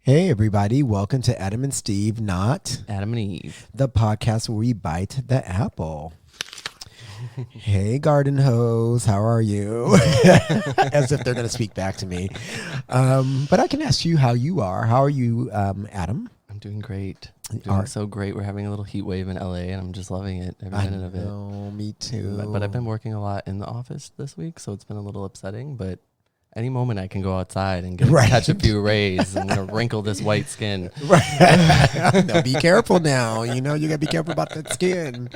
Hey, everybody. Welcome to Adam and Steve, not Adam and Eve. the podcast where we bite the apple. Hey, garden hose. How are you? As if they're going to speak back to me. But I can ask you how you are. How are you, Adam? I'm doing great. Doing so great. We're having a little heat wave in LA, and I'm just loving it, every minute of it. Oh, me too. But I've been working a lot in the office this week, so it's been a little upsetting, but any moment I can go outside and catch a few rays and wrinkle this white skin. Right. No, be careful now. You got to be careful about that skin.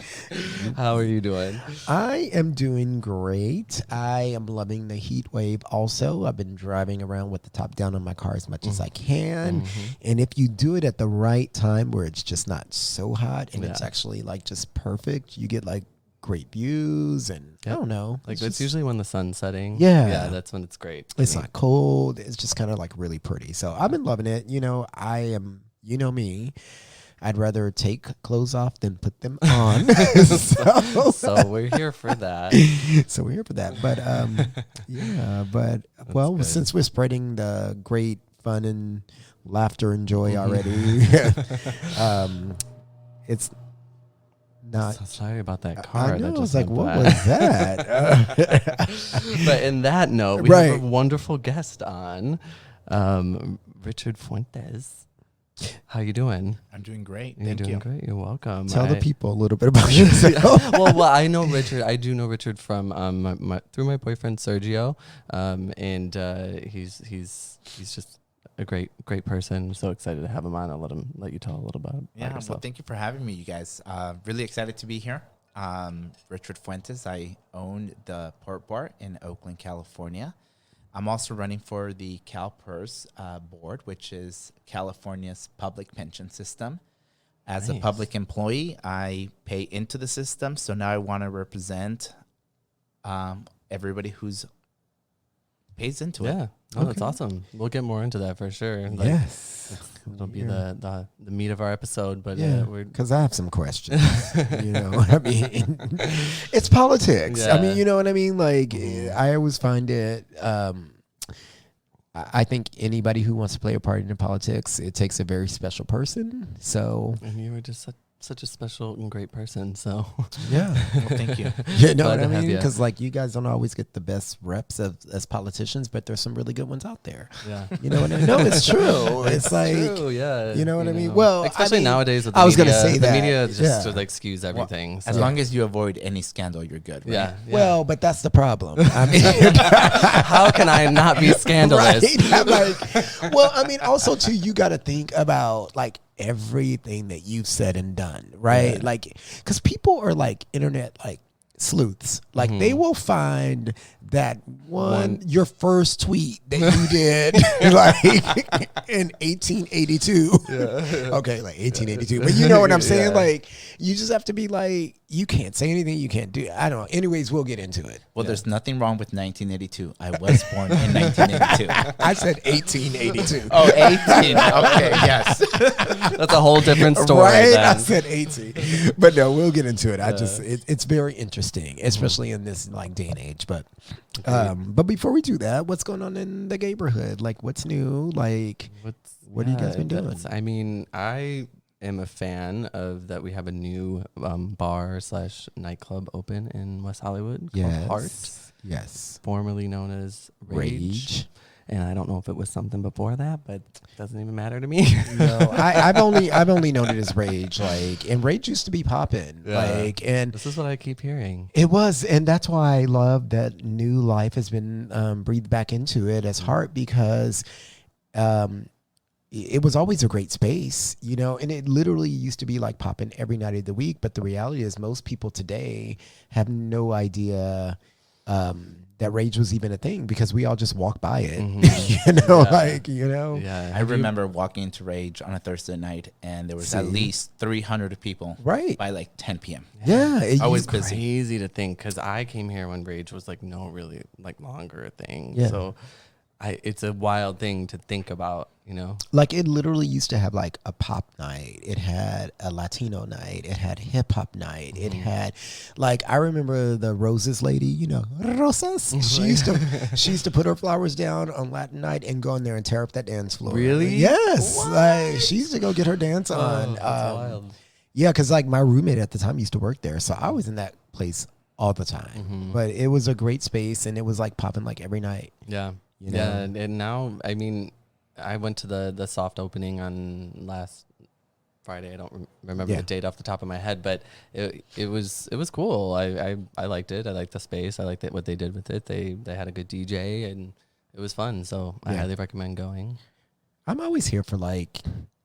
How are you doing? I am doing great. I am loving the heat wave also. I've been driving around with the top down on my car as much as I can. And if you do it at the right time where it's just not so hot and it's actually like just perfect, you get like great views and I don't know. Like it's usually when the sun's setting. Yeah, that's when it's great. It's not cold. It's just kind of like really pretty. So I've been loving it. I am, me. I'd rather take clothes off than put them on. So we're here for that. But since we're spreading the great fun and laughter and joy already, it's not. So sorry about that car. I know. That I was just like, went what by. was that? But in that note, we have a wonderful guest on, Richard Fuentes. How you doing? I'm doing great. You're doing great. You're welcome. Tell the people a little bit about yourself. well, I know Richard. I do know Richard from through my boyfriend Sergio, and he's just a great person. So excited to have him on. I'll let you tell a little about yourself. Well, thank you for having me, you guys. Really excited to be here. Richard Fuentes. I own the Port Bar in Oakland, California. I'm also running for the CalPERS board, which is California's public pension system. As a public employee, I pay into the system, so now I want to represent everybody who's pays into it. Yeah, that's awesome. We'll get more into that for sure. Yes. It'll be the meat of our episode, but because I have some questions. I mean, it's politics. Yeah. I mean, you know what I mean? Like, I always find it. I think anybody who wants to play a part in politics, it takes a very special person. So, and you were just such a special and great person. So, yeah, well, thank you. You know what I mean? Because like you guys don't always get the best reps as politicians, but there's some really good ones out there. Yeah, you know what I mean? No, it's true. It's like, true, yeah. You know what I mean? Well, especially nowadays with the I was media, gonna say the that. media just like skews everything. Well, as long as you avoid any scandal, you're good. Right? Yeah. Well, but that's the problem. I mean, how can I not be scandalous? Right? Well, I mean, also too, you got to think about like everything that you've said and done, right? Yeah. Like, because people are like internet like sleuths. Like they will find that your first tweet that you did like in 1882. Okay, like 1882. But you know what I'm saying? Like, you just have to be like, you can't say anything, you can't do. I don't know. Anyways, we'll get into it. Well, there's nothing wrong with 1982. I was born in 1982. I said 1882. Oh, 18. Okay, yes. That's a whole different story. Right? Then. I said 18. But no, we'll get into it. It's very interesting, especially in this like day and age. But before we do that, what's going on in the neighborhood? Like, what's new? Like, what have you guys been doing? I mean, I am a fan of that. We have a new bar/nightclub open in West Hollywood called Heart. Yes. Formerly known as Rage. And I don't know if it was something before that, but it doesn't even matter to me. No, I've only known it as Rage. Like, and Rage used to be poppin'. Yeah. Like, and this is what I keep hearing. it was, and that's why I love that new life has been breathed back into it as Heart, because it was always a great space, and it literally used to be like popping every night of the week. But the reality is most people today have no idea that Rage was even a thing, because we all just walk by it, Yeah. I remember walking into Rage on a Thursday night, and there was at least 300 people by like 10 p.m. Yeah. Always It's busy. crazy to think, because I came here when Rage was like no really like longer thing. Yeah. So it's a wild thing to think about, you know? Like it literally used to have like a pop night. It had a Latino night. It had hip hop night. It had like, I remember the Roses lady, you know, Rosas. She used to put her flowers down on Latin night and go in there and tear up that dance floor. Really? Yes. What? Like she used to go get her dance on. That's wild. Yeah, because like my roommate at the time used to work there. So I was in that place all the time. But it was a great space and it was like popping like every night. Yeah. You know? Yeah. And now, I mean, I went to the soft opening on last Friday. I don't remember the date off the top of my head, but it was cool. I liked it. I liked the space. I liked what they did with it. They had a good DJ and it was fun. So I highly recommend going. I'm always here for like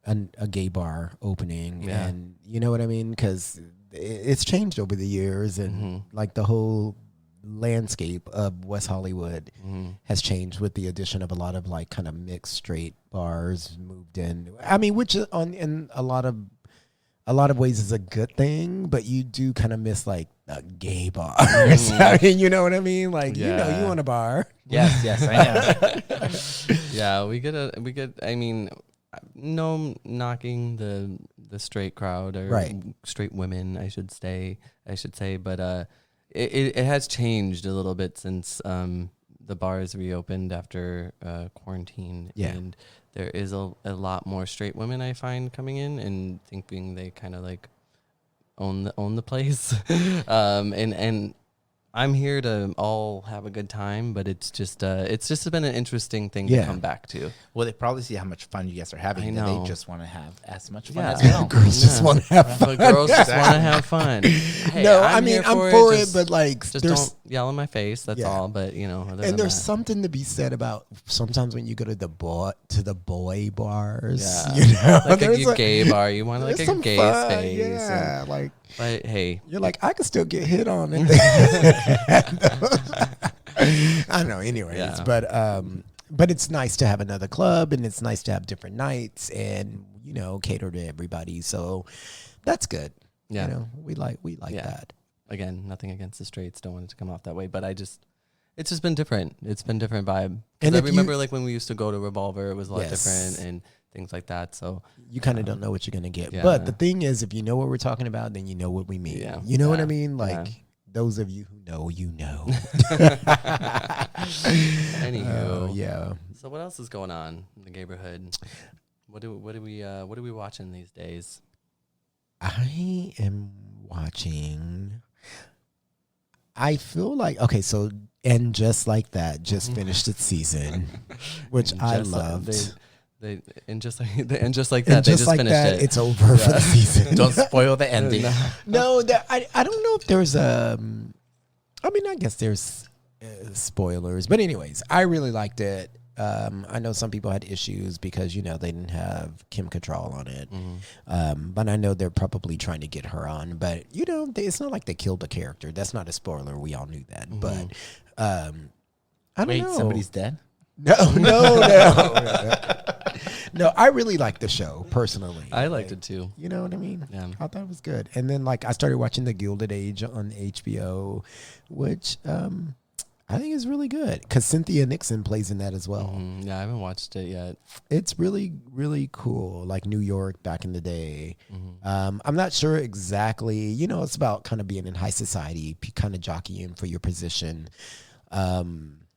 a gay bar opening, and you know what I mean, because it's changed over the years, and like the whole landscape of West Hollywood has changed with the addition of a lot of like kind of mixed straight bars moved in. I mean, which in a lot of ways is a good thing, but you do kind of miss like gay bars. I mean, you know what I mean? Like, you know, you want a bar. Yes, I know. Yeah, we get. I mean, no knocking the straight crowd or straight women, I should say, but it has changed a little bit since the bars reopened after quarantine, and there is a lot more straight women I find coming in and thinking they kind of like own the place, and I'm here to all have a good time, but it's just been an interesting thing to come back to. Well, they probably see how much fun you guys are having. I know. They just want to have as much fun Yeah. as well. Girls just want to have fun. The girls just want to have fun. Hey, No, I mean, I'm for it, just- but like, just there's don't yell in my face. That's all. But you know, other than and there's that. something to be said about sometimes when you go to the boy bars, Yeah. you know, like there's a gay bar, you want like there's a some gay fun, space. yeah, like. But hey, You're like, I could still get hit on. And I don't know. Anyways, but it's nice to have another club, and it's nice to have different nights, and you know, cater to everybody. So that's good. Yeah, you know, we like that. Again, nothing against the straights. Don't want it to come off that way, but it's just been different. It's been different vibe. And I remember like when we used to go to Revolver, it was a lot Yes. different and things like that. So You kind of don't know what you're gonna get. yeah. But the thing is, if you know what we're talking about, then you know what we mean. Yeah. You know what I Yeah. mean? Like Yeah. those of you who know, you know. Anywho, Yeah. So what else is going on in the neighborhood? What are we watching these days? I am watching. I feel like okay, so and just like that, just finished its season, which I Just like- loved. They and just like that, And they just just like finished that, it. it's over for the season. Don't spoil the ending. No, I don't know if there's I mean, I guess there's spoilers, but anyways, I really liked it. I know some people had issues because you know they didn't have Kim Cattrall on it, but I know they're probably trying to get her on. But you know, it's not like they killed the character. That's not a spoiler. We all knew that. But I don't Wait, know. somebody's dead? No. No, I really liked the show personally. I liked it too. You know what I mean? Yeah. I thought it was good. And then like I started watching The Gilded Age on HBO, which I think is really good because Cynthia Nixon plays in that as well. Yeah, I haven't watched it yet. It's really, really cool. Like New York back in the day. I'm not sure exactly. You know, it's about kind of being in high society, kind of jockeying for your position.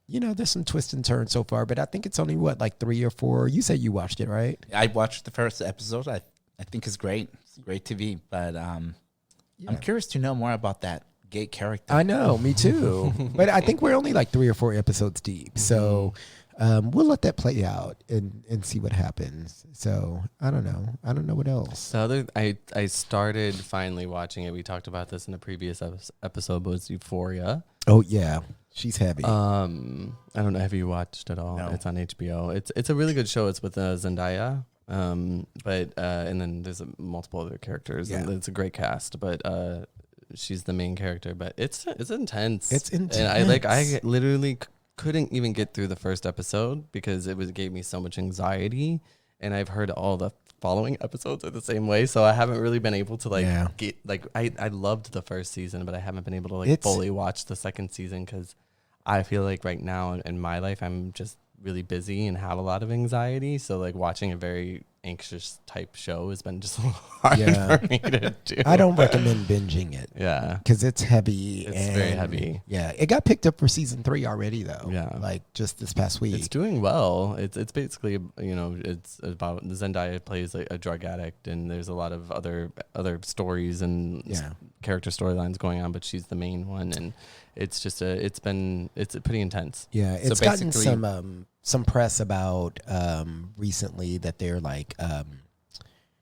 You know, there's some twists and turns so far, but I think it's only like 3 or 4. You said you watched it, right? I watched the first episode. I think it's great. It's great TV, but I'm curious to know more about that gay character. I know, me too. But I think we're only like 3 or 4 episodes deep. So we'll let that play out and see what happens. So I don't know. I don't know what else. The other, I started finally watching it. We talked about this in a previous episode, but was Euphoria. Oh, yeah. She's heavy. I don't know. Have you watched it all? No. It's on HBO. It's a really good show. It's with Zendaya. But and then there's multiple other characters. Yeah. And it's a great cast. But she's the main character. But it's intense. It's intense. And I literally couldn't even get through the first episode because it gave me so much anxiety. And I've heard all the following episodes are the same way, so I haven't really been able to get I loved the first season, but I haven't been able to fully watch the second season because I feel like right now in my life I'm just really busy and have a lot of anxiety. So like watching a very anxious type show has been just a little hard for me to do. I don't recommend binging it. Yeah. Because it's heavy. It's very heavy. Yeah. It got picked up for season 3 already, though. Yeah. Like just this past week. It's doing well. It's basically, you know, it's about Zendaya plays a drug addict, and there's a lot of other stories and character storylines going on, but she's the main one, and it's just it's pretty intense. Yeah, it's gotten some press about recently that they're like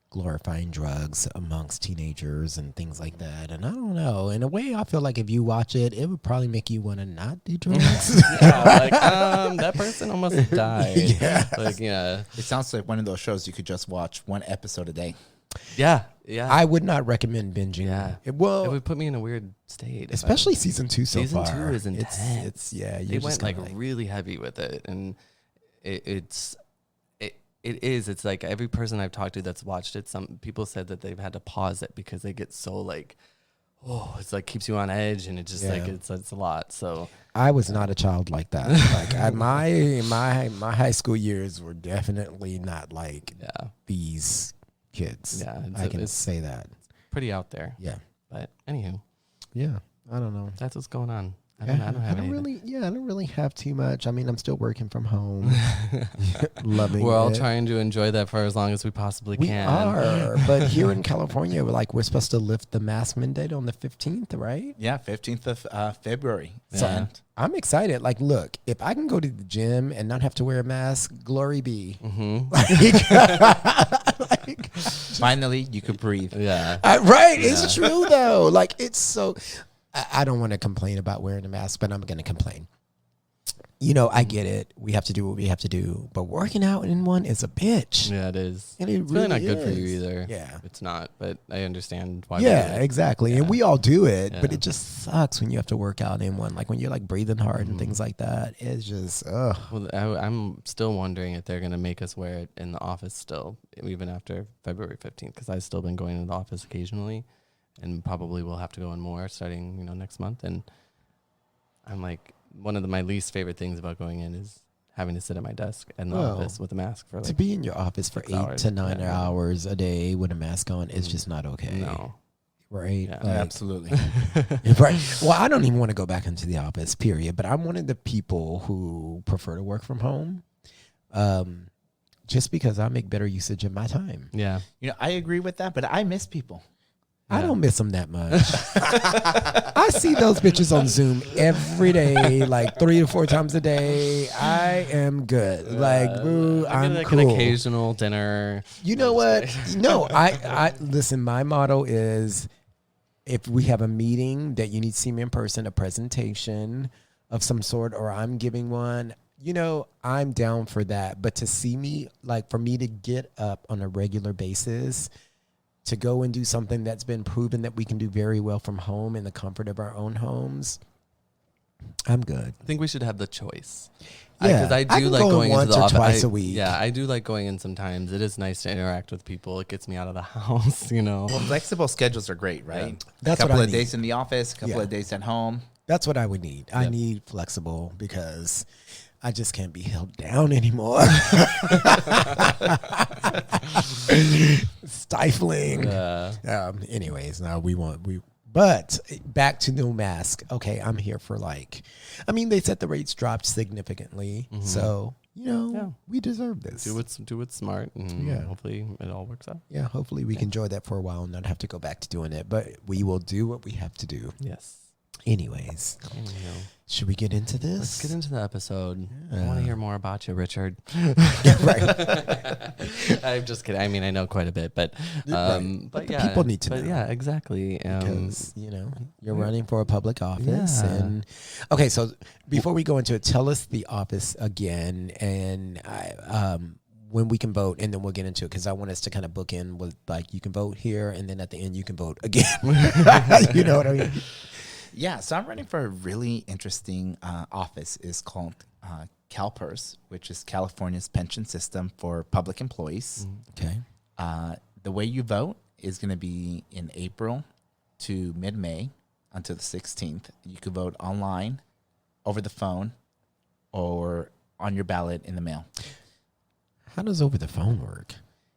glorifying drugs amongst teenagers and things like that. And I don't know. In a way, I feel like if you watch it, it would probably make you want to not do drugs. That person almost died. It sounds like one of those shows you could just watch one episode a day. Yeah. I would not recommend binging. Yeah. It would put me in a weird state. Especially season 2 so far. Season 2 is intense. They went like really heavy with it, and it's like every person I've talked to that's watched it, some people said that they've had to pause it because they get so like, it's like keeps you on edge, and it just like it's a lot. So I was not a child like that. Like my high school years were definitely not like these kids. Yeah, I can say that. Pretty out there. Yeah. But anywho. Yeah. I don't know. That's what's going on. I don't really have too much. I mean, I'm still working from home. Loving it. We're all trying to enjoy that for as long as we possibly can. We are. But here in California, we're supposed to lift the mask mandate on the 15th, right? Yeah, 15th of February. So I'm excited. Like, look, if I can go to the gym and not have to wear a mask, glory be. Finally, you could breathe. Yeah. Right. It's true, though. Like, it's so... I don't want to complain about wearing a mask, but I'm going to complain. You know, I get it. We have to do what we have to do. But working out in one is a bitch. Yeah, it is. And it's really not good for you either. Yeah. It's not, but I understand why. Yeah, exactly. Yeah. And we all do it, but it just sucks when you have to work out in one. Like when you're like breathing hard and things like that. It's just, ugh. Well, I'm still wondering if they're going to make us wear it in the office still, even after February 15th, because I've still been going to the office occasionally. And probably we'll have to go in more starting, next month. And I'm like, one of my least favorite things about going in is having to sit at my desk in the office with a mask for like to be in your office for 8 to 9 hours a day with a mask on is just not okay. No. Right? Yeah, absolutely. Right. Well, I don't even want to go back into the office, period. But I'm one of the people who prefer to work from home. Just because I make better usage of my time. Yeah. I agree with that, but I miss people. I don't miss them that much. I see those bitches on Zoom every day, like 3 to 4 times a day. I am good. I'm like cool. An occasional dinner. You know what? No, I listen. My motto is, if we have a meeting that you need to see me in person, a presentation of some sort, or I'm giving one, I'm down for that. But to see me, like for me to get up on a regular basis, to go and do something that's been proven that we can do very well from home in the comfort of our own homes, I'm good. I think we should have the choice. Yeah, because I do like going once into the or office twice a week. Yeah, I do like going in sometimes. It is nice to interact with people. It gets me out of the house, Well, flexible schedules are great, right? Yeah. That's a couple what I of need. days in the office, a couple of days at home. That's what I would need. I need flexible because I just can't be held down anymore. Stifling. Anyways, now but back to no mask. Okay, I'm here for they said the rates dropped significantly. Mm-hmm. So, we deserve this. Do what's smart, and hopefully it all works out. Yeah, hopefully we can enjoy that for a while and not have to go back to doing it. But we will do what we have to do. Yes. Anyways, should we get into this? Let's get into the episode. I want to hear more about you, Richard. Right. I'm just kidding. I mean, I know quite a bit, but but the people need to know. Yeah, exactly. Because you're running for a public office, and okay. So before we go into it, tell us the office again, and when we can vote, and then we'll get into it because I want us to kind of book in with you can vote here, and then at the end you can vote again. You know what I mean? Yeah, so I'm running for a really interesting office. It's called CalPERS, which is California's pension system for public employees. Okay. The way you vote is going to be in April to mid-May until the 16th. You can vote online, over the phone, or on your ballot in the mail. How does over the phone work?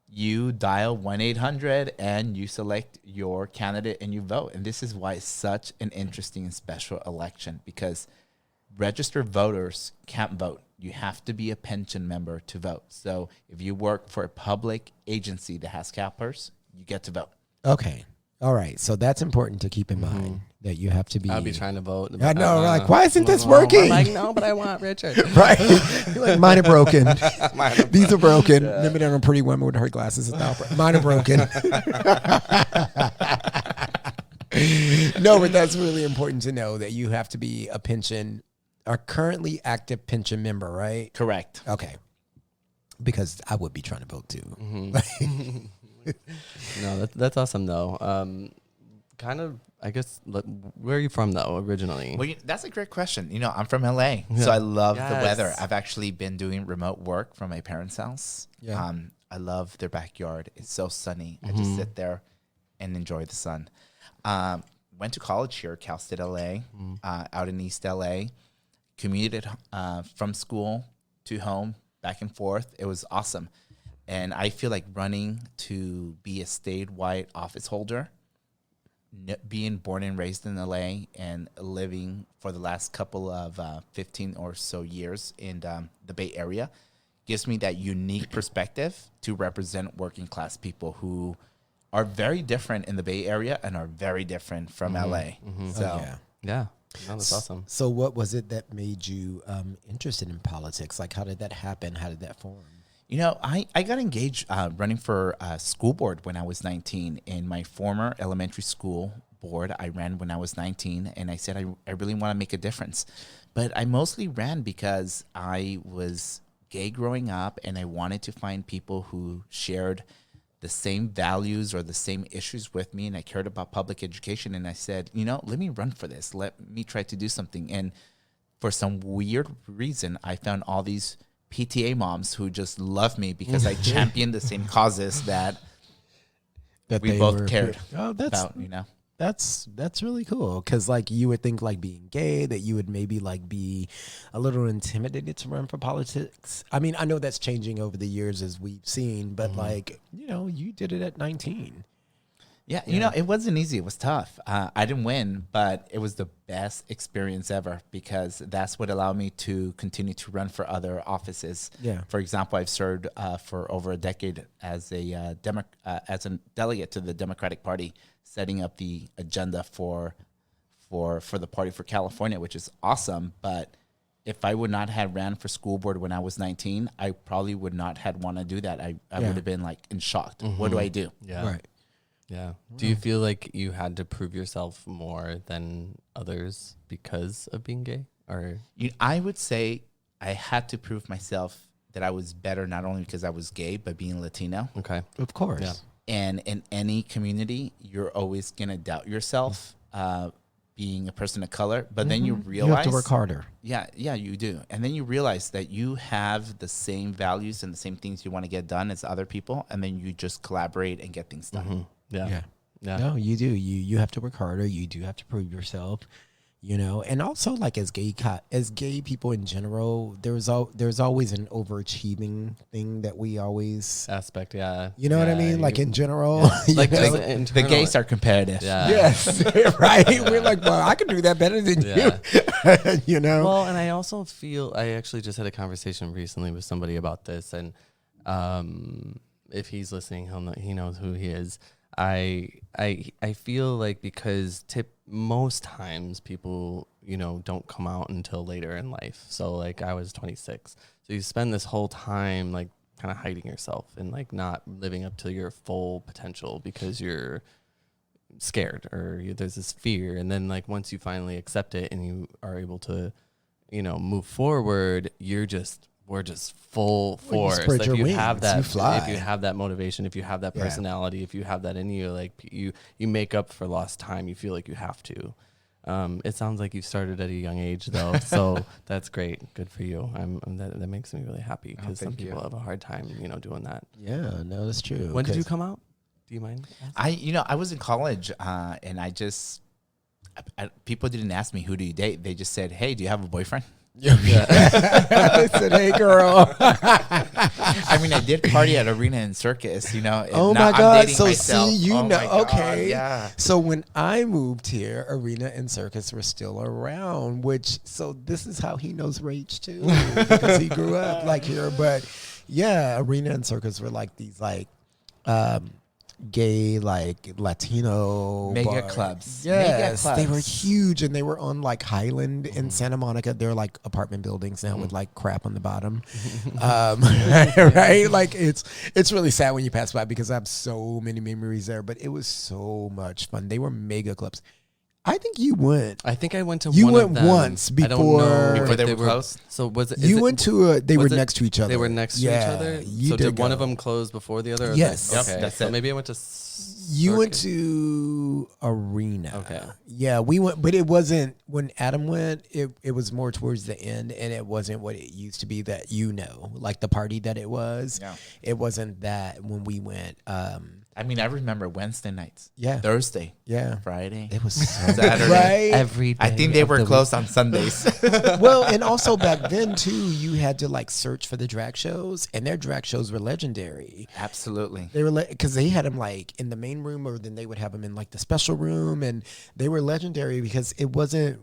You dial 1-800 and you select your candidate and you vote. And this is why it's such an interesting and special election, because registered voters can't vote. You have to be a pension member to vote. So if you work for a public agency that has CalPERS, you get to vote. Okay. All right. So that's important to keep in mind, that you have to be. I'll be trying to vote. I know. Like, why isn't this I'm working? like, no, but I want Richard. Right. You're like, mine are broken. These are broken. Remember that on Pretty Woman with her glasses? Mine are broken. No, but that's really important to know, that you have to be a currently active pension member, right? Correct. Okay. Because I would be trying to vote too. No, that's awesome though. Kind of, I guess. Where are you from though, originally? Well, that's a great question. You know, I'm from LA, so I love the weather. I've actually been doing remote work from my parents' house. Yeah. I love their backyard. It's so sunny. I just sit there and enjoy the sun. Went to college here, Cal State LA, out in East LA. Commuted from school to home, back and forth. It was awesome. And I feel like running to be a statewide office holder, being born and raised in LA and living for the last couple of 15 or so years in the Bay Area, gives me that unique perspective to represent working class people who are very different in the Bay Area and are very different from LA. So, Yeah. No, that's awesome. So what was it that made you interested in politics? Like, how did that happen? How did that form? you know, I got engaged running for school board when I was 19. In my former elementary school board, I ran when I was 19, and I said I really want to make a difference. But I mostly ran because I was gay growing up, and I wanted to find people who shared the same values or the same issues with me, and I cared about public education. And I said, you know, let me run for this. Let me try to do something. And for some weird reason, I found all these PTA moms who just love me because I championed the same causes that we both cared about, you know. That's really cool, because like you would think like being gay that you would maybe like be a little intimidated to run for politics. I mean, I know that's changing over the years as we've seen, but like, you know, you did it at 19. Yeah, you know, it wasn't easy. It was tough. I didn't win, but it was the best experience ever because that's what allowed me to continue to run for other offices. Yeah. For example, I've served for over a decade as a delegate to the Democratic Party, setting up the agenda for the party for California, which is awesome. But if I would not have ran for school board when I was 19, I probably would not have want to do that. I would have been like in shock. What do I do? Yeah. Right. Yeah. Do you feel like you had to prove yourself more than others because of being gay? Or I would say I had to prove myself that I was better, not only because I was gay, but being Latino. okay. Of course. Yeah. And in any community, you're always going to doubt yourself being a person of color. But then you realize... You have to work harder. Yeah, you do. And then you realize that you have the same values and the same things you want to get done as other people. And then you just collaborate and get things done. Yeah. No, you do. You have to work harder. You do have to prove yourself, you know. And also, like as gay people in general, there's always an overachieving thing that we always Aspect, yeah. You know what I mean? Like in general, Like you know? The gays are competitive. Yeah. Yes, right. We're like, well, I can do that better than you. You know. Well, and I also feel I actually just had a conversation recently with somebody about this, and if he's listening, he knows who he is. I feel like because most times people, you know, don't come out until later in life. So like I was 26. So you spend this whole time like kind of hiding yourself and like not living up to your full potential because you're scared or there's this fear. And then like once you finally accept it and you are able to, you know, move forward, we're just full force. Spread Like your you wings, have that, you fly. if you have that motivation, if you have that personality, if you have that in you, like you make up for lost time. You feel like you have to. It sounds like you started at a young age though, so that's great. Good for you. That makes me really happy because some people have a hard time, you know, doing that. Yeah, no, that's true. When did you come out? Do you mind? I was in college and people didn't ask me, who do you date? They just said, hey, do you have a boyfriend? I said, "Hey, girl." I mean, I did party at Arena and Circus, you know. Oh now my I'm God! dating So myself. see, you Oh know, my God, okay. yeah. So when I moved here, Arena and Circus were still around. So this is how he knows Rach too, because he grew up like here. But yeah, Arena and Circus were like these gay, like Latino Mega bars. clubs. Yes, Mega they were clubs. huge, and they were on like Highland in Santa Monica. They're like apartment buildings now with like crap on the bottom, right? Like it's really sad when you pass by because I have so many memories there. But it was so much fun. They were mega clubs. I think you went. I think I went to You one went of them. once I don't know before- Before if they were closed? So was it? You went to they were was it- next to each other. They were next to each other. You So did one go. of them close before the other? Or Yes. that- Yep, okay. that's so it. maybe I went to. You went Circus. to Arena. Okay. Yeah, we went, but it wasn't when Adam went. It was more towards the end, and it wasn't what it used to be. That like the party that it was. Yeah. It wasn't that when we went. I mean, I remember Wednesday nights. Yeah. Thursday. Yeah, Friday. it was so Saturday. right. Every day I think they of were the closed on Sundays. Well, and also back then too, you had to like search for the drag shows, and their drag shows were legendary. Absolutely. They were because they had them like in the main room, or then they would have them in like the special room, and they were legendary because it wasn't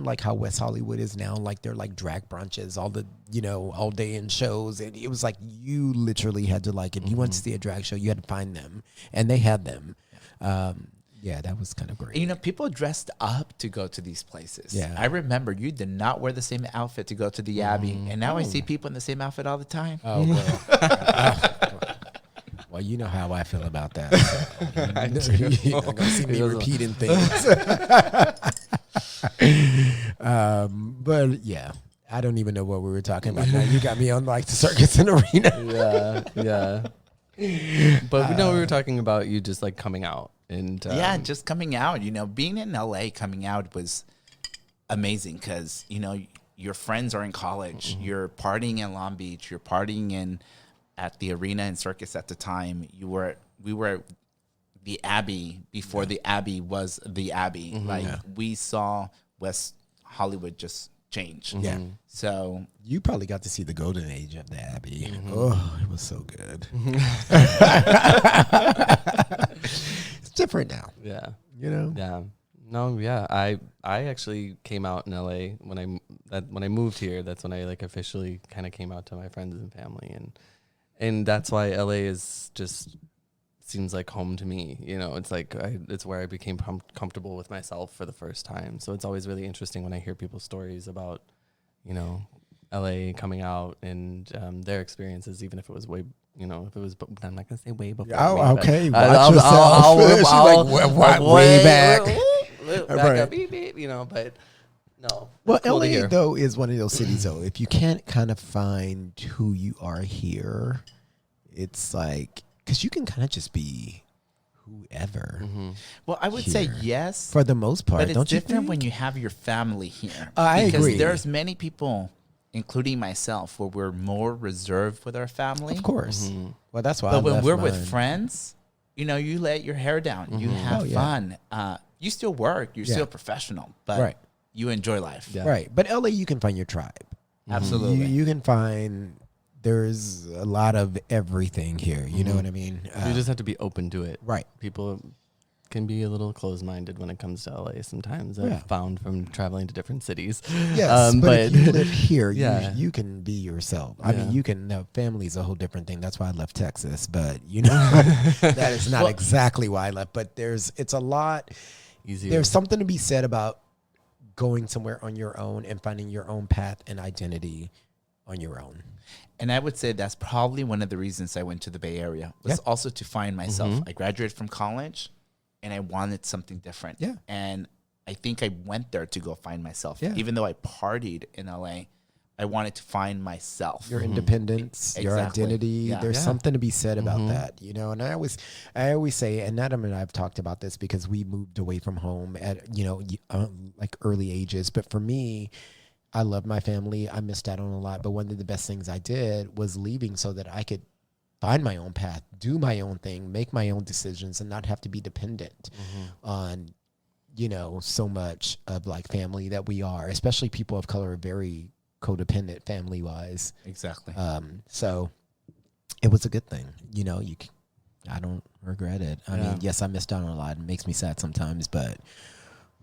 like how West Hollywood is now. Like they're like drag brunches, all day in shows, and it was like you literally had to like if you wanted to see a drag show, you had to find them, and they had them. Yeah, that was kind of great. You know, people dressed up to go to these places. Yeah. I remember you did not wear the same outfit to go to the Abbey. And now I see people in the same outfit all the time. Oh well. Well, you know how I feel about that. You're not gonna see me repeating things. But yeah, I don't even know what we were talking about. Now you got me on like the Circus and Arena. Yeah. But we were talking about you just like coming out and Yeah, just coming out. You know, being in LA coming out was amazing because, you know, your friends are in college. You're partying in Long Beach. You're partying at the Arena and Circus at the time. We were at the Abbey before the Abbey was the Abbey. Like we saw West Hollywood just change. Yeah. So You probably got to see the golden age of the Abbey. Oh, it was so good. It's different now, yeah. you know? Yeah. No, yeah. I actually came out in LA when I moved here. That's when I like officially kind of came out to my friends and family, and that's why LA is just seems like home to me. You know, it's like it's where I became comfortable with myself for the first time. So it's always really interesting when I hear people's stories about, you know, LA coming out and their experiences, even if it was way. You know, if it was, I'm not gonna say way before. Oh, okay. Watch I'll yourself. She's like, way back. Back Right. up, beep, beep, you know, but no. Well, it's cool to LA hear. though is one of those cities though. If you can't kind of find who you are here, it's like because you can kind of just be whoever well, I would say Here. yes. for the most part. But it's don't you different think? when you have your family here. I because agree. there's many people, including myself, where we're more reserved with our family. Of course. Well, that's why. But I when left we're mine. with friends, you know, you let your hair down. You have Oh, yeah. fun. You still work. You're Yeah. still professional. But Right. you enjoy life. Yeah. Right, but LA, you can find your tribe. Absolutely. You can find there's a lot of everything here. You know what I mean? You just have to be open to it. Right. People can be a little closed-minded when it comes to LA sometimes. Yeah. I've found from traveling to different cities. Yes, but if you live here, Yeah. you can be yourself. I mean, Yeah. you can. Now, family's a whole different thing. That's why I left Texas. But you know, that is not exactly why I left. But it's a lot. Easier. There's something to be said about going somewhere on your own and finding your own path and identity on your own. And I would say that's probably one of the reasons I went to the Bay Area was Yeah. also to find myself. I graduated from college and I wanted something different. Yeah. And I think I went there to go find myself. Yeah. Even though I partied in LA, I wanted to find myself. Your independence, your Exactly. identity. Yeah. There's Yeah. something to be said about that, you know. And I always say, and Adam and I've talked about this because we moved away from home at like early ages. But for me, I love my family. I missed out on a lot. But one of the best things I did was leaving so that I could find my own path, do my own thing, make my own decisions, and not have to be dependent on you know, so much of like family that we are, especially people of color, are very codependent family wise. Exactly. So it was a good thing. You know, I don't regret it. I mean, yes, I missed out on a lot. It makes me sad sometimes, but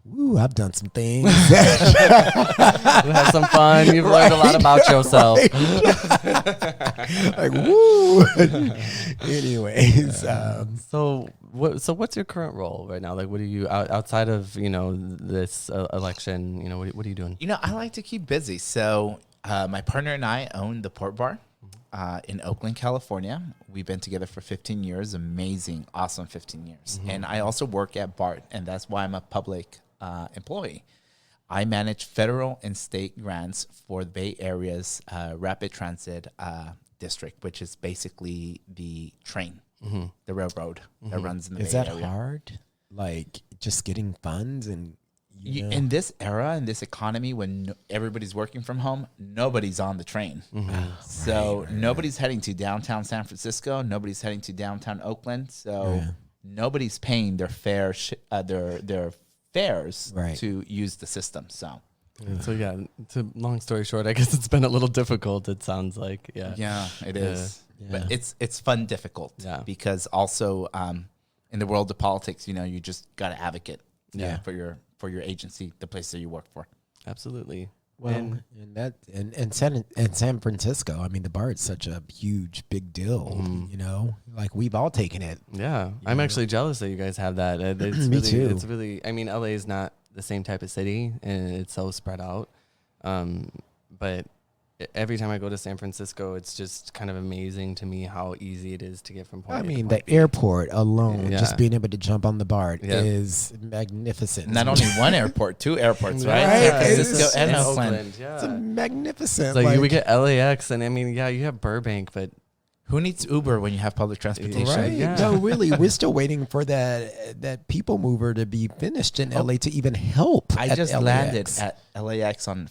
woo, I've done some things. You had some fun. You've learned a lot about yourself. Like, woo. Anyways. So what's your current role right now? Like, what are you outside of, you know, this election, you know, what are you doing? You know, I like to keep busy. So my partner and I own the Port Bar in Oakland, California. We've been together for 15 years. Amazing, awesome 15 years. And I also work at BART, and that's why I'm a public employee. I manage federal and state grants for the Bay Area's rapid transit district, which is basically the train, the railroad that runs in the Bay Area. Is that hard? Like just getting funds and in this era, in this economy, when everybody's working from home, nobody's on the train. So nobody's heading to downtown San Francisco. Nobody's heading to downtown Oakland. So nobody's paying their their fares to use the system. So yeah, to long story short, I guess it's been a little difficult. It sounds like yeah, it is. But it's fun difficult because also in the world of politics, you know, you just got to advocate for your agency, the place that you work for. Absolutely. Well, and San Francisco, I mean, the bar is such a huge, big deal. You know, like we've all taken it. Yeah, I'm actually jealous that you guys have that. Me too. It's really. I mean, LA is not the same type of city, and it's so spread out. But every time I go to San Francisco, it's just kind of amazing to me how easy it is to get from point. I mean, the airport alone, Yeah. just being able to jump on the BART is magnificent. Not only one airport, two airports, right? Right. San Francisco and Oakland. It's magnificent. It's like we get LAX, and I mean, yeah, you have Burbank, but Who needs Uber when you have public transportation? Right? Yeah. No, really, we're still waiting for that people mover to be finished in LA to even help. I at just LAX. landed at LAX on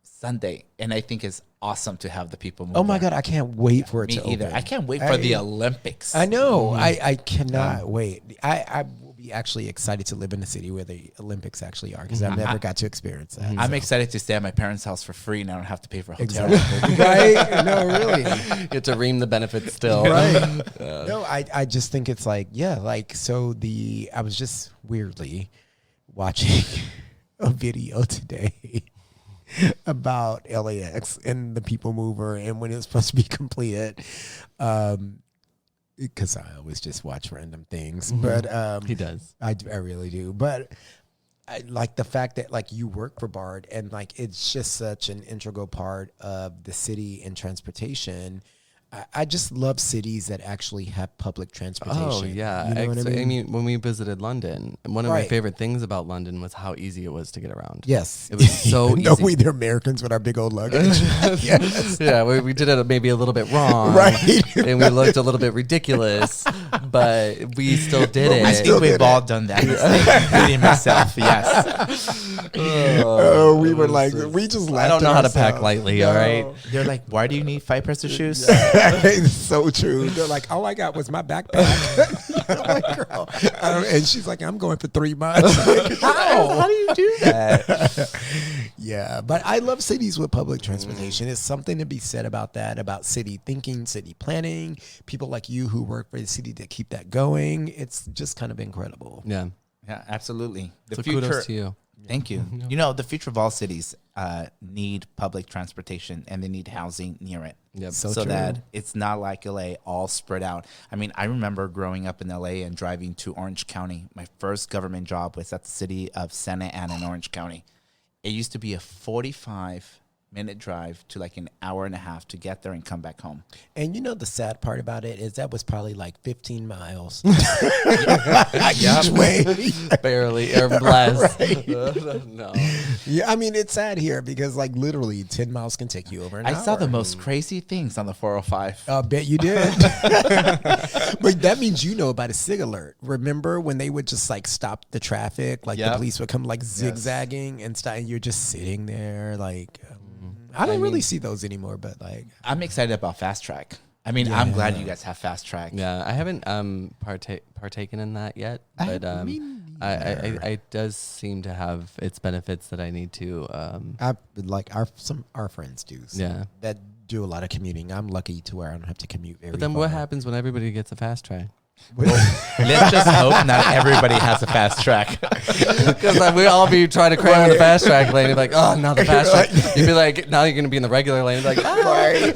Sunday, and I think it's awesome to have the people mover. Oh my God, I can't wait for it Me to either. open. I can't wait for the Olympics. I know. I cannot wait. I will be actually excited to live in a city where the Olympics actually are because I've never got to experience that. I'm excited to stay at my parents' house for free, and I don't have to pay for a hotel. Exactly. Right? No, really. you get to ream the benefits still. Right. No, I just think it's like, so I was just weirdly watching a video today about LAX and the people mover and when it was supposed to be completed. Because I always just watch random things, but He does. I really do. But I like the fact that like you work for BART and like it's just such an integral part of the city and transportation. I just love cities that actually have public transportation. Oh, yeah. You know what I mean? When we visited London, one of my favorite things about London was how easy it was to get around. Yes. It was so easy. No, they're Americans with our big old luggage. Yes. Yeah, we did it maybe a little bit wrong. Right. And we looked a little bit ridiculous, but we still did it. I think we've all done that mistake, including myself. Yes. We were like, we just laughed I don't know how to at pack ourselves. lightly, No. all right? They're like, why do you need 5 pairs of shoes? It's so true. They're like, all I got was my backpack. I'm like, girl. And she's like, I'm going for 3 months. Like, How do you do that? Yeah, but I love cities with public transportation. It's something to be said about that, about city thinking, city planning, people like you who work for the city to keep that going. It's just kind of incredible. Yeah. Yeah, absolutely. The So future. kudos to you. Thank you. You know, the future of all cities need public transportation and they need housing near it. Yep. So So true. that it's not like LA all spread out. I mean, I remember growing up in LA and driving to Orange County. My first government job was at the city of Santa Ana in Orange County. It used to be a 45-minute drive to like an hour and a half to get there and come back home. And you know the sad part about it is that was probably like 15 miles Yep. each way. Barely or less. No. Yeah, I mean it's sad here because like literally 10 miles can take you over an I hour. saw the most crazy things on the 405. I bet you did. But that means you know about a SIG alert. Remember when they would just like stop the traffic, like the Yep. police would come like zigzagging and start, and you're just sitting there like. I don't really see those anymore, but like I'm excited about Fast Track. I mean, I'm glad you guys have Fast Track. Yeah, I haven't partaken in that yet, but It does seem to have its benefits that I need to. Our friends do. That do a lot of commuting. I'm lucky to where I don't have to commute very. But then far. what happens when everybody gets a fast track? Let's just hope not everybody has a fast track. Because we all be trying to cram in the fast track lane. You'd be like, oh, not the fast track. You'd be like, now you're going to be in the regular lane. You'd be like,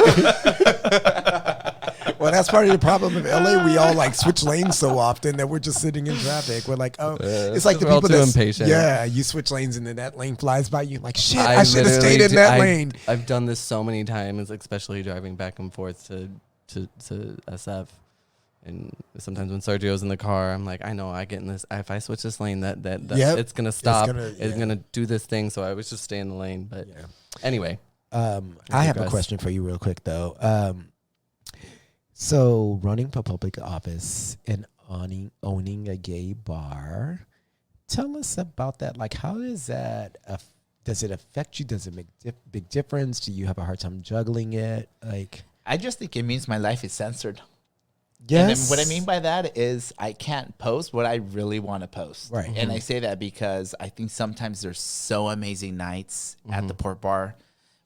Well, that's part of the problem of LA. We all like switch lanes so often that we're just sitting in traffic. We're like, oh, it's like the we're all people too that impatient. Yeah, you switch lanes and then that lane flies by you. Like, shit, I should have stayed in that lane. I've done this so many times, especially driving back and forth to SF. And sometimes when Sergio's in the car, I'm like, I know I get in this. If I switch this lane, that it's gonna stop. It's gonna do this thing. So I was just stay in the lane. But anyway, I have a question for you, real quick though. So running for public office and owning a gay bar, tell us about that. Like, how does that? Does it affect you? Does it make big difference? Do you have a hard time juggling it? Like, I just think it means my life is censored. Yes. And what I mean by that is I can't post what I really want to post. Right. And I say that because I think sometimes there's so amazing nights at the Port Bar,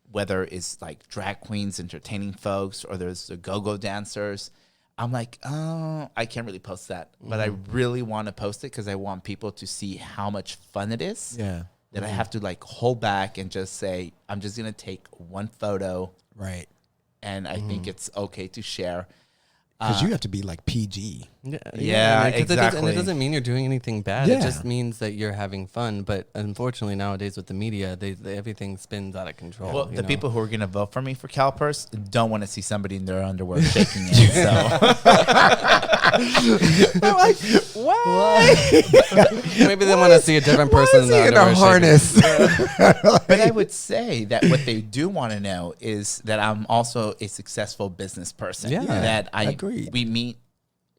whether it's like drag queens entertaining folks or there's the go-go dancers. I'm like, oh, I can't really post that. But I really want to post it because I want people to see how much fun it is. Yeah. That I have to like hold back and just say, I'm just going to take one photo. Right. And I think it's okay to share. Because you have to be like PG. Yeah, exactly. And it doesn't mean you're doing anything bad. Yeah. It just means that you're having fun. But unfortunately, nowadays with the media, everything spins out of control. Well, the people who are going to vote for me for CalPERS don't want to see somebody in their underwear shaking it. So I'm like, why? Maybe they want to see a different person in a harness. But I would say that what they do want to know is that I'm also a successful business person. Yeah. That Agreed. we meet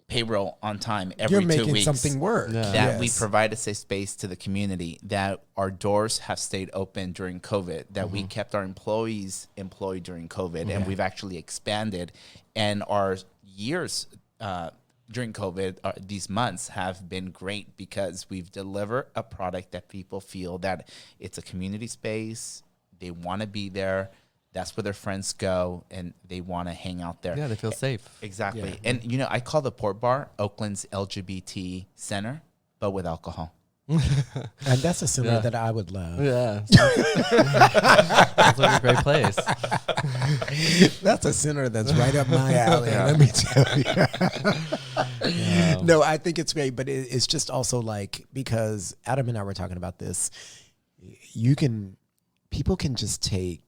payroll on time every You're 2 making weeks. something work. Yeah. That we provide a safe space to the community, that our doors have stayed open during COVID, that we kept our employees employed during COVID, and we've actually expanded. And our years during COVID, these months have been great because we've delivered a product that people feel that it's a community space. They want to be there. That's where their friends go, and they want to hang out there. Yeah, they feel safe. Exactly. Yeah. And, you know, I call the Port Bar Oakland's LGBT center, but with alcohol. And that's a center that I would love. Yeah. That's like a great place. That's a center that's right up my alley. Let me tell you. No, I think it's great, but it's just also like, because Adam and I were talking about this, people can just take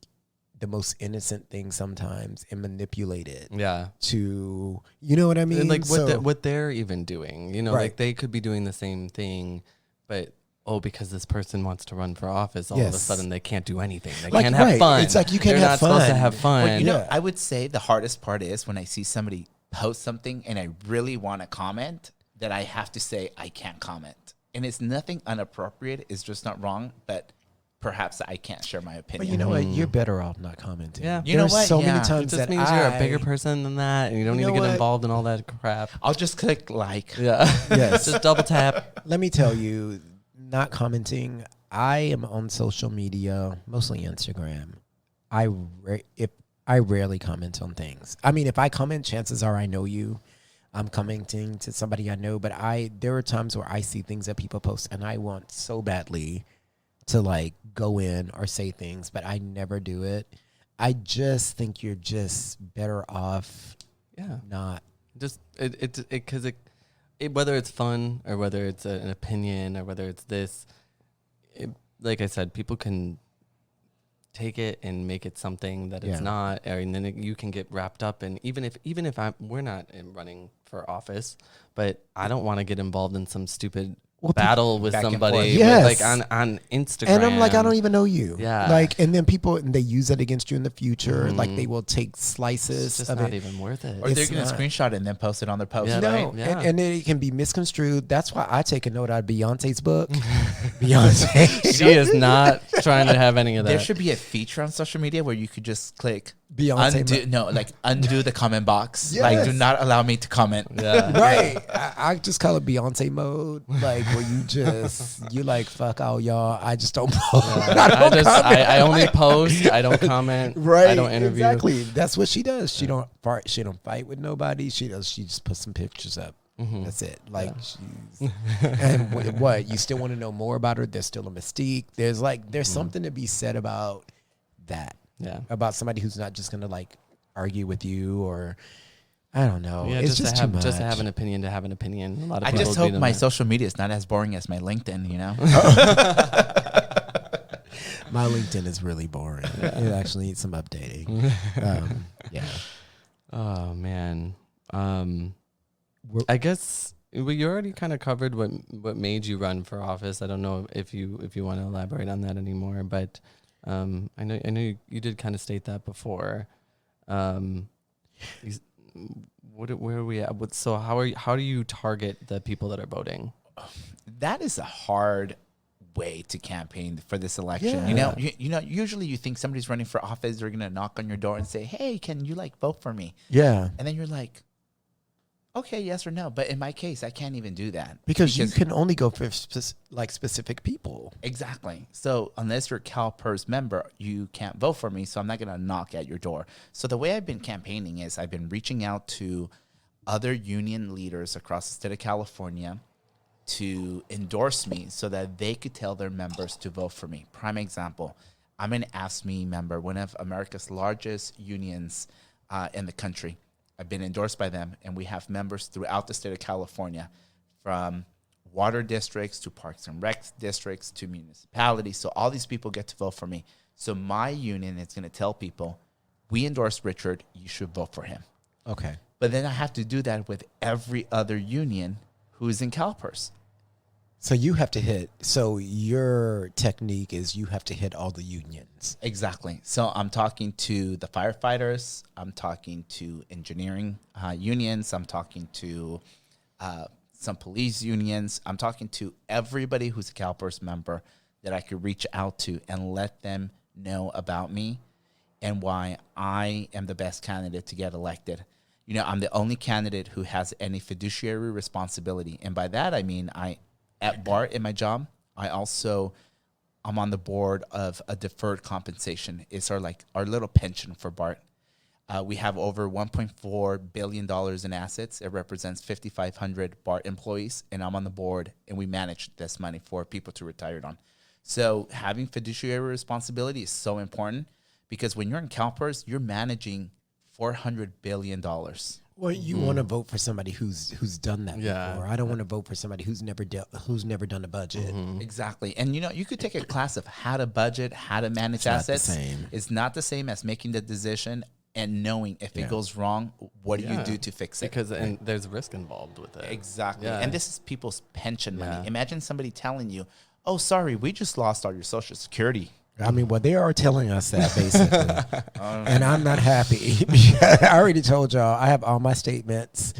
the most innocent thing sometimes and manipulate it. Yeah. To, you know what I mean? And like what they're even doing, you know, like they could be doing the same thing, but because this person wants to run for office, all of a sudden they can't do anything. They can't have fun. It's like you can't They're have not fun. supposed to have fun. Well, you know, I would say the hardest part is when I see somebody post something and I really want to comment, that I have to say I can't comment. And it's nothing inappropriate. It's just not wrong, but perhaps I can't share my opinion. But you know what? You're better off not commenting. Yeah. You know what? So Yeah. many It times just that means you're a bigger person than that, and you don't need to get involved in all that crap. I'll just click like. Yeah. Yes. Just double tap. Let me tell you, not commenting. I am on social media, mostly Instagram. I rarely comment on things. I mean, if I comment, chances are I know you. I'm commenting to somebody I know, but there are times where I see things that people post and I want so badly to like go in or say things, but I never do it. I just think you're just better off not. Just because whether it's fun or whether it's an opinion or whether it's this, like I said, people can take it and make it something that it's not, and then you can get wrapped up. And even if we're not running for office, but I don't want to get involved in some stupid battle with somebody, yes, like on Instagram. And I'm like, I don't even know you. Yeah. Like, and then they use it against you in the future. Like they will take slices. It's just of not it. even worth it. Or they're going to screenshot it and then post it on their post, Yeah. right? No, Yeah. and it can be misconstrued. That's why I take a note out of Beyonce's book. Beyonce. She is not trying to have any of that. There should be a feature on social media where you could just click Beyonce. Undo the comment box. Yes. Like, do not allow me to comment. Yeah. Right. I just call it Beyonce mode. Like where you like, fuck all y'all. I just don't post. I only post. I don't comment. Right. I don't interview. Exactly. That's what she does. She don't fight with nobody. She just puts some pictures up. Mm-hmm. That's it. Like she's and what you still want to know more about her? There's still a mystique. There's something to be said about that. Yeah. About somebody who's not just gonna like argue with you or I don't know. Yeah, it's just too much. just to have an opinion to have an opinion. A lot of I people just hope my social media is not as boring as my LinkedIn, you know? My LinkedIn is really boring. It actually needs some updating. Yeah. Oh man. I guess you already kind of covered what made you run for office. I don't know if you want to elaborate on that anymore, but I know you did kind of state that before. Where are we at? So how do you target the people that are voting? That is a hard way to campaign for this election. Yeah. You know, usually you think somebody's running for office, they're gonna knock on your door and say, "Hey, can you like vote for me?" Yeah. And then you're like, okay, yes or no. But in my case, I can't even do that. Because you can only go for specific people. Exactly. So unless you're a CalPERS member, you can't vote for me. So I'm not going to knock at your door. So the way I've been campaigning is I've been reaching out to other union leaders across the state of California to endorse me so that they could tell their members to vote for me. Prime example, I'm an AFSCME member, one of America's largest unions in the country. I've been endorsed by them, and we have members throughout the state of California, from water districts to parks and rec districts to municipalities. So all these people get to vote for me. So my union is going to tell people, we endorse Richard, you should vote for him. Okay. But then I have to do that with every other union who is in CalPERS. So you have to hit. So your technique is you have to hit all the unions. Exactly. So I'm talking to the firefighters. I'm talking to engineering unions. I'm talking to some police unions. I'm talking to everybody who's a CalPERS member that I could reach out to and let them know about me and why I am the best candidate to get elected. You know, I'm the only candidate who has any fiduciary responsibility. And by that, I mean, at BART in my job, I'm on the board of a deferred compensation. It's our little pension for BART. We have over $1.4 billion in assets. It represents 5,500 BART employees, and I'm on the board, and we manage this money for people to retire on. So having fiduciary responsibility is so important because when you're in CalPERS, you're managing $400 billion. Well, you want to vote for somebody who's done that Yeah. before. I don't want to vote for somebody who's never done a budget. Exactly. And, you know, you could take a class of how to budget, how to manage It's not the assets. same. It's not the same as making the decision and knowing if it goes wrong, what do you do to fix it? Because there's risk involved with it. Exactly. Yeah. And this is people's pension money. Yeah. Imagine somebody telling you, oh, sorry, we just lost all your Social Security. I mean, well, they are telling us that basically, and I'm not happy. I already told y'all I have all my statements.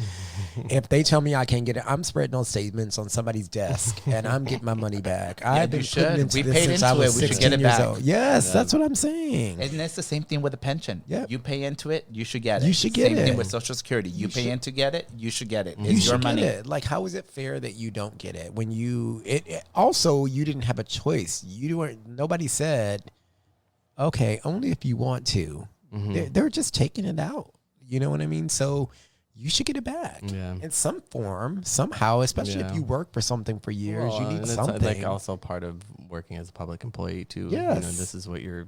If they tell me I can't get it, I'm spreading those statements on somebody's desk, and I'm getting my money back. I've been putting into this since I was 16 years old. Yes, that's what I'm saying. And it's the same thing with a pension. Yep. You pay into it, you should get it. You should get Same thing it. with Social Security. You pay in to get it, you should get it. You It's your should money. get it. Like, how is it fair that you don't get it when you? Also, you didn't have a choice. You weren't. Nobody said, okay, only if you want to. They're just taking it out. You know what I mean? So you should get it back in some form, somehow, especially if you work for something for years. Well, you need and something. It's like also part of working as a public employee too. Yes. You know, this is what you're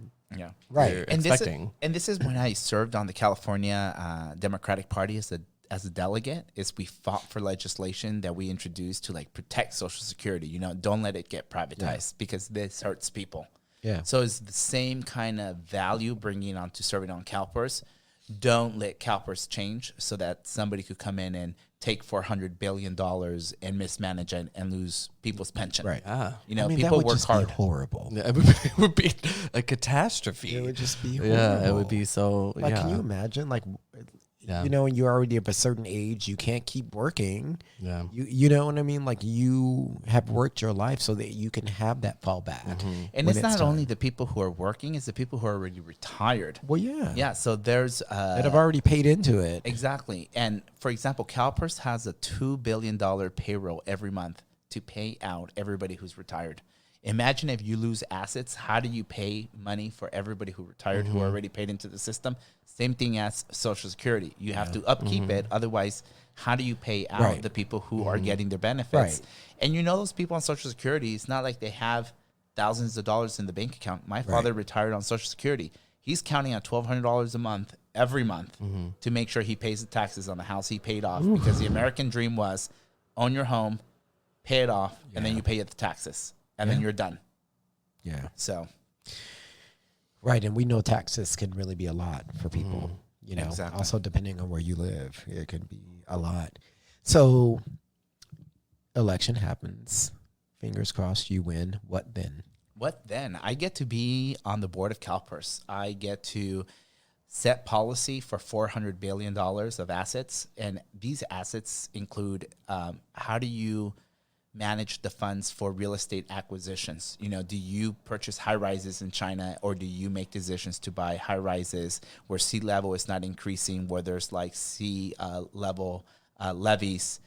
right. you're And expecting. this is when I served on the California Democratic Party as a delegate. Is we fought for legislation that we introduced to like protect Social Security. You know, don't let it get privatized because this hurts people. Yeah. So it's the same kind of value bringing on to serving on CalPERS. Don't let CalPERS change so that somebody could come in and take $400 billion and mismanage it and lose people's pension. Right. You know, I mean, people that would work just hard. Be horrible. Yeah, it would be a catastrophe. It would just be horrible. Yeah, it would be so. Like, yeah. can you imagine? Like, Yeah. You know, and you're already of a certain age, you can't keep working. Yeah. You know what I mean? Like, you have worked your life so that you can have that fallback. And when it's not time. only the people who are working, it's the people who are already retired. Well, yeah. Yeah, so there's That have already paid into it. exactly. And for example, CalPERS has a $2 billion payroll every month to pay out everybody who's retired. Imagine if you lose assets, how do you pay money for everybody who retired, who already paid into the system? Same thing as Social Security. You have to upkeep it. Otherwise, how do you pay out the people who are getting their benefits? Right. And you know, those people on Social Security, it's not like they have thousands of dollars in the bank account. My father retired on Social Security. He's counting on $1,200 a month, every month, to make sure he pays the taxes on the house he paid off. Because the American dream was own your home, pay it off, and then you pay it the taxes. And then you're done. Yeah. So, Right. And we know taxes can really be a lot for people, you know, Exactly. also depending on where you live, it can be a lot. So election happens. Fingers crossed you win. What then? what then? I get to be on the board of CalPERS. I get to set policy for $400 billion of assets. And these assets include how do you manage the funds for real estate acquisitions? You know, do you purchase high rises in China, or do you make decisions to buy high rises where sea level is not increasing, where there's like sea level levees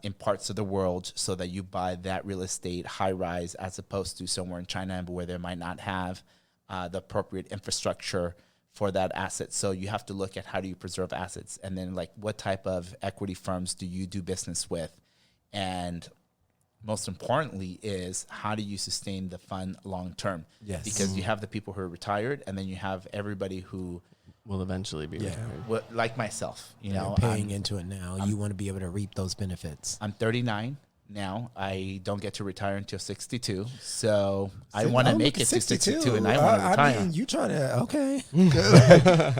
in parts of the world, so that you buy that real estate high rise as opposed to somewhere in China where they might not have the appropriate infrastructure for that asset. So you have to look at how do you preserve assets, and then like what type of equity firms do you do business with, and most importantly is how do you sustain the fund long term? Yes. Because you have the people who are retired, and then you have everybody who will eventually be retired. like myself, you know, paying into it now. You want to be able to reap those benefits. I'm 39 now. I don't get to retire until 62. So I want to make it to 62 and I want to retire. I mean, you trying to, okay.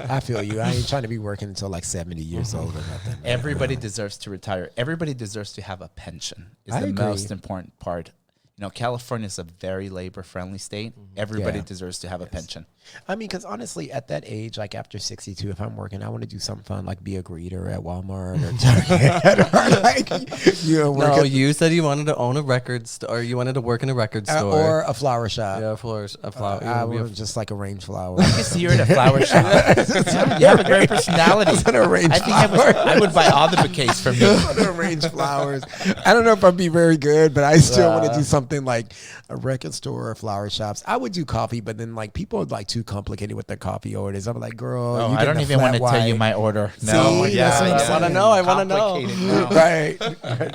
I feel you. I ain't trying to be working until like 70 years old or nothing. Everybody deserves to retire. Everybody deserves to have a pension. Is I the agree. most important part. You know, California is a very labor-friendly state. Everybody Yeah. deserves to have a pension. I mean, because honestly, at that age, like after 62, if I'm working, I want to do something fun, like be a greeter at Walmart or Target, or like, you know, work No, at, you said you wanted to own a record store, or you wanted to work in a record store. or a flower shop. yeah, flowers, a flower. I you would just like arrange flowers. I can see you're at a flower shop. You have a great personality. It's an arranged I think I would buy all the bouquets from you. arrange flowers. I don't know if I'd be very good, but I still want to do something like a record store or flower shops. I would do coffee, but then like people are like too complicated with their coffee orders. I'm like, girl, Oh, you I don't getting a even want to flat tell you white. my order. See, No, that's what I'm I saying. want to know. I want to know. Complicated now.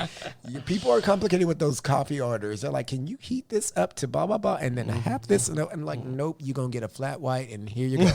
Right. People are complicated with those coffee orders. They're like, can you heat this up to blah, blah, blah, and then have this? And I'm like, nope, you're going to get a flat white, and here you go.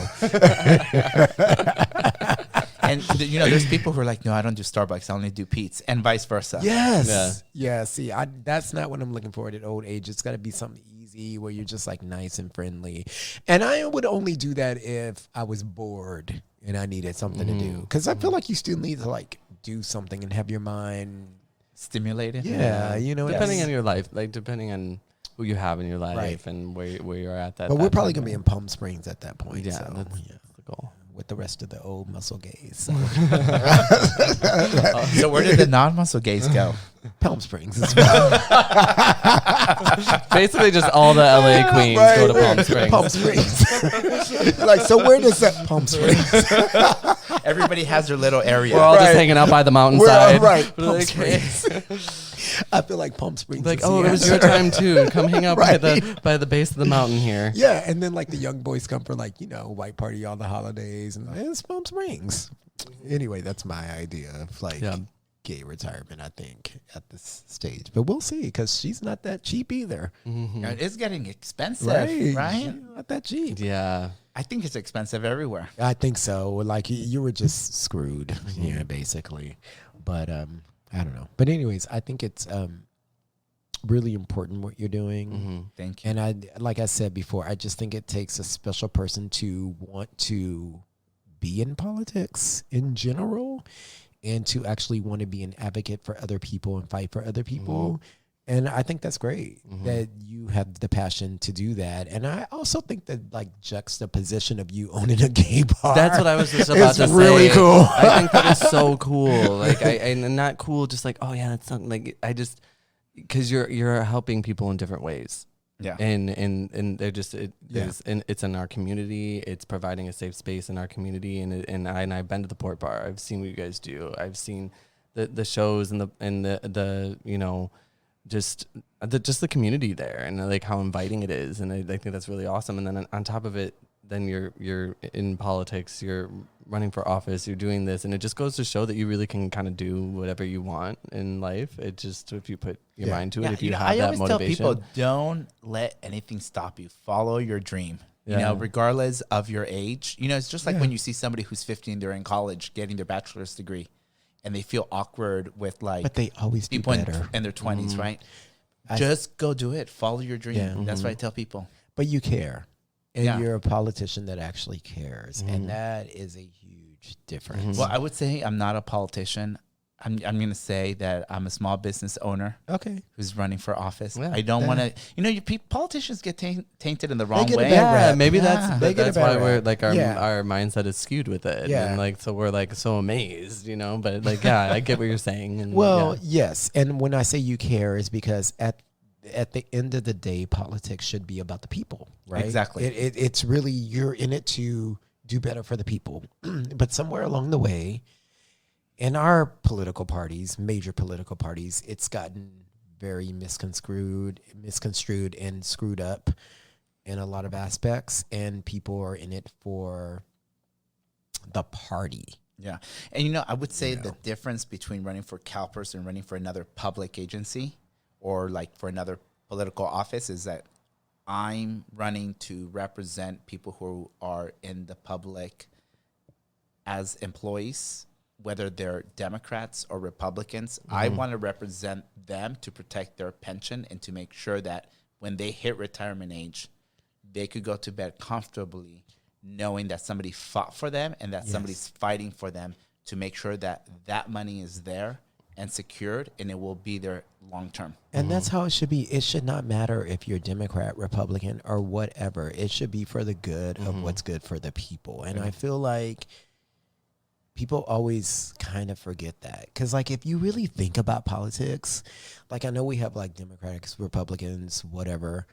And you know, there's people who are like, no, I don't do Starbucks. I only do Pete's, and vice versa. Yes. Yeah. See, that's not what I'm looking for at old age. It's got to be something easy where you're just like nice and friendly. And I would only do that if I was bored and I needed something to do. Because I feel like you still need to like do something and have your mind. Stimulated. Yeah. You know, Depending on your life, like depending on who you have in your life Right. and where you're at that. But we're that probably time. going to be in Palm Springs at that point. Yeah, So, that's yeah. the goal. With the rest of the old muscle gays. So where did the non-muscle gays go? Palm Springs as well. Basically, just all the LA queens go to Palm Springs. Palm Springs. Like, so where does that Palm Springs? Everybody has their little area. We're all Right. just hanging out by the We're mountainside. right. We're Palm like, hey. Springs. I feel like Palm Springs. Like, is oh, the it was answer. your time too. Come hang out Right. by the base of the mountain here. Yeah, and then like the young boys come for like, you know, white party on the holidays, and it's Palm Springs. Anyway, that's my idea of like Yeah. gay retirement, I think, at this stage. But we'll see, because she's not that cheap either. Yeah, it's getting expensive, right? She's not that cheap. Yeah. I think it's expensive everywhere. I think so. Like you were just screwed, yeah, basically. But I don't know. But anyways, I think it's really important what you're doing. Thank you. And I, like I said before, I just think it takes a special person to want to be in politics in general, and to actually want to be an advocate for other people and fight for other people. And I think that's great that you have the passion to do that. And I also think that like juxtaposition of you owning a gay bar. That's what I was just about to say. It's really cool. I think that is so cool. Like and not cool just like, oh yeah, that's something like I just because you're helping people in different ways. Yeah. And they're just and it's in our community. It's providing a safe space in our community. And I've been to the Port Bar. I've seen what you guys do. I've seen the shows and the you know, just the community there and like how inviting it is. And I think that's really awesome. And then on top of it, then you're in politics, you're running for office, you're doing this, and it just goes to show that you really can kind of do whatever you want in life. It just, if you put your mind to it, if you have that motivation. I always tell people, don't let anything stop you. Follow your dream. You know, regardless of your age. You know, it's just like when you see somebody who's 15, they're in college getting their bachelor's degree, and they feel awkward with like. But they always do people better in their 20s, right? Just go do it. Follow your dream. Yeah. That's what I tell people. But you care. And you're a politician that actually cares. And that is a huge difference. Well, I would say I'm not a politician. I'm going to say that I'm a small business owner. Okay. Who's running for office. Yeah. I don't want to, you know, politicians get tainted in the wrong way. Yeah, maybe that's why we're like our mindset is skewed with it. Yeah. And like, so we're like so amazed, you know, but like, I get what you're saying. And yes. And when I say you care is because at the end of the day, politics should be about the people, right? Exactly. It's really, you're in it to do better for the people. But somewhere along the way, in our political parties, major political parties, it's gotten very misconstrued and screwed up in a lot of aspects. And people are in it for the party. Yeah. And, you know, I would say the difference between running for CalPERS and running for another public agency or like for another political office is that I'm running to represent people who are in the public as employees, whether they're Democrats or Republicans. I want to represent them to protect their pension and to make sure that when they hit retirement age, they could go to bed comfortably knowing that somebody fought for them and that somebody's fighting for them to make sure that that money is there and secured, and it will be there long term. And that's how it should be. It should not matter if you're Democrat, Republican, or whatever. It should be for the good of what's good for the people. And I feel like people always kind of forget that. Because, like, if you really think about politics, like, I know we have, like, Democrats, Republicans, whatever.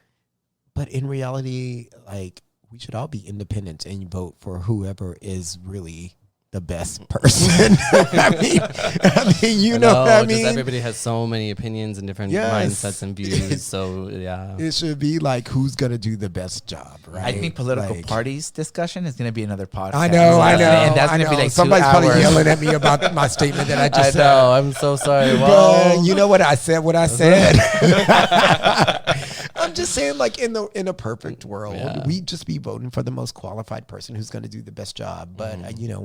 But in reality, like, we should all be independent and vote for whoever is really the best person. I mean, you know what I mean? Everybody has so many opinions and different mindsets and views. So, it should be like who's going to do the best job, right? I think political parties discussion is going to be another podcast. I know. And that's going to be like somebody's 2 probably hours. yelling at me about my statement that I just said. I know. I'm so sorry. Well, you know what I said? What I said. I'm just saying, like, in a perfect world, we'd just be voting for the most qualified person who's going to do the best job. But you know,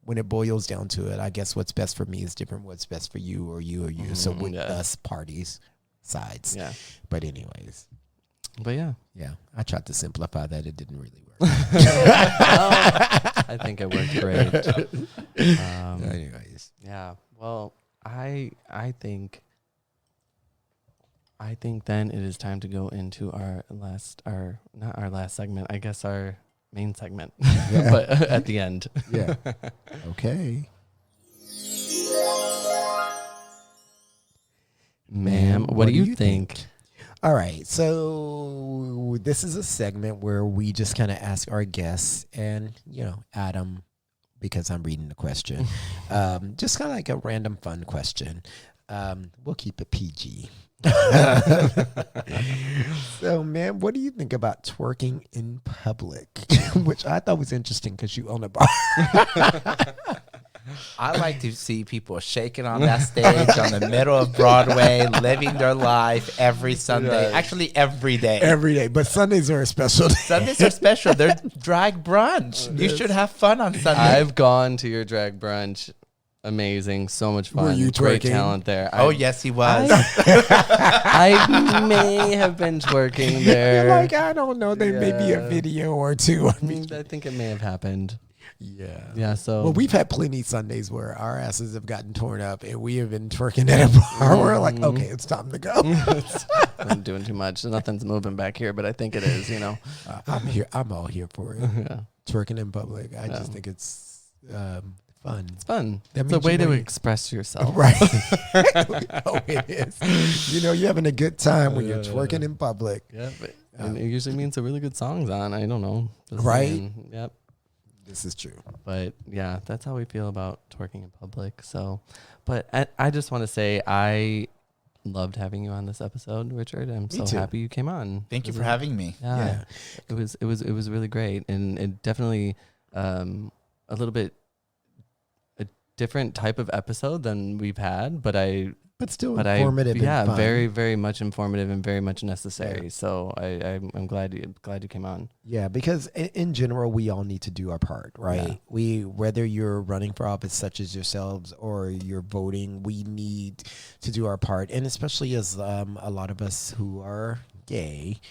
when it boils down to it, I guess what's best for me is different. What's best for you or you or you. So with us parties, sides. Yeah. But anyways. But yeah, I tried to simplify that. It didn't really work. I think it worked great. Anyways. Yeah. Well, I think then it is time to go into not our last segment. I guess our main segment, but at the end. Yeah. Okay. Ma'am, what do you think? All right. So this is a segment where we just kind of ask our guests and, you know, Adam, because I'm reading the question, just kind of like a random fun question. We'll keep it PG. So, man, what do you think about twerking in public? Which I thought was interesting because you own a bar. I like to see people shaking on that stage on the middle of Broadway, living their life every Sunday. Right. Actually, every day. Every day. But Sundays are a special day. Sundays are special. They're drag brunch. You should have fun on Sunday. I've gone to your drag brunch. Amazing. So much fun. Were you Great twerking? talent there. Oh, yes, he was. I may have been twerking there. Like, I don't know. There may be a video or two. I think it may have happened. Yeah. Yeah. So Well, we've had plenty Sundays where our asses have gotten torn up and we have been twerking at a bar. We're like, okay, it's time to go. I'm doing too much. Nothing's moving back here, but I think it is. I'm here. I'm all here for it. Yeah. Twerking in public. I just think it's fun. It's fun. That It's a means way you know to you- express yourself. Right. Oh, it is. You're having a good time when you're twerking in public. Yeah, but and it usually means a really good song's on. I don't know. Just Right? saying. Yep. This is true. But yeah, that's how we feel about twerking in public. So, but I just want to say I loved having you on this episode, Richard. I'm so too. happy you came on. Thank you for having me. Yeah, it was really great, and it definitely a little bit a different type of episode than we've had, but still informative. and fun. very, very much informative and very much necessary. So I'm glad you came on. Yeah, because in general, we all need to do our part, right? Yeah. Whether you're running for office such as yourselves or you're voting, we need to do our part. And especially as a lot of us who are gay,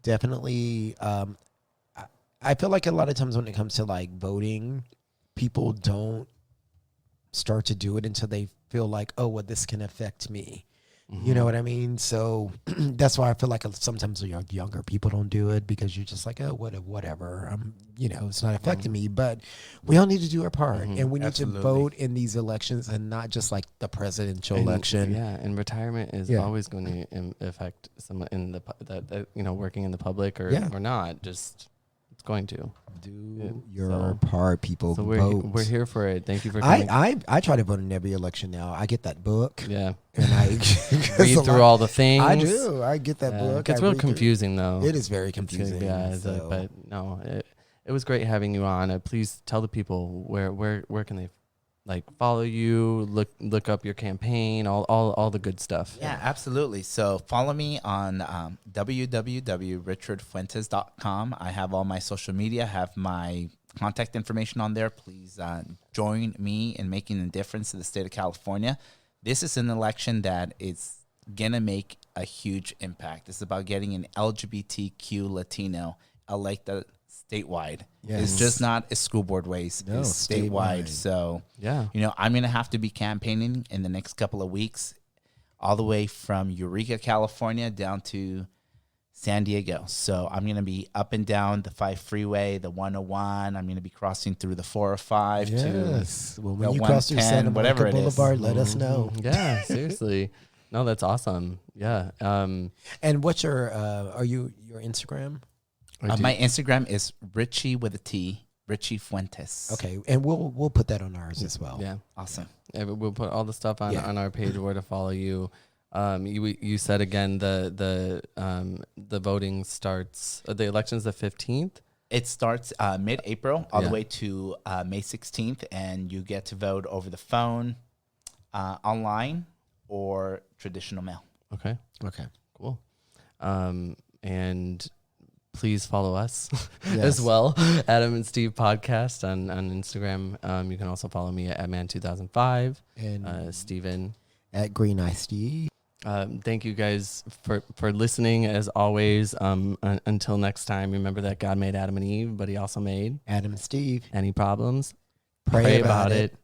definitely, I feel like a lot of times when it comes to like voting, people don't start to do it until they feel like, oh, well, this can affect me. You know what I mean? So that's why I feel like sometimes younger people don't do it because you're just like, oh, whatever. It's not affecting me. But we all need to do our part, and we need Absolutely. to vote in these elections, and not just like the presidential election. Yeah, and retirement is always going to affect someone in the working in the public or not. Just it's going to Do your part, people. So vote. we're here for it. Thank you for coming. I try to vote in every election now. I get that book. Yeah. And I Read through all the things. I do. I get that book. It gets I real read through- confusing though. It is very confusing. So. But no, it was great having you on. Please tell the people where can they follow you, look up your campaign, all the good stuff. Yeah, absolutely. So follow me on www.richardfuentes.com. I have all my social media, have my contact information on there. Please join me in making a difference to the state of California. This is an election that is going to make a huge impact. It's about getting an LGBTQ Latino elected statewide. Yes. It's just not a school board race. No, it's statewide. statewide. So, Yeah. I'm going to have to be campaigning in the next couple of weeks, all the way from Eureka, California, down to San Diego. So I'm going to be up and down the 5 freeway, the 101. I'm going to be crossing through the 405 Yes. to Well, the when you cross through 110, Santa whatever Monica it is. Boulevard, let us know. Yeah, seriously. No, that's awesome. Yeah. And what's your your Instagram? My Instagram is Richie with a T, Richie Fuentes. Okay, and we'll put that on ours as well. Yeah. Awesome. Yeah, we'll put all the stuff on Yeah. on our page where to follow you. You said again the voting starts. The election's the 15th. It starts mid-April all Yeah. the way to May 16th, and you get to vote over the phone, online, or traditional mail. Okay. Okay. Cool. And please follow us Yes. as well. Adam and Steve podcast on Instagram. You can also follow me at Man2005. And Steven. at Green Iced Tea. Thank you guys for listening as always. Until next time, remember that God made Adam and Eve, but he also made Adam and Steve. any problems. Pray about it.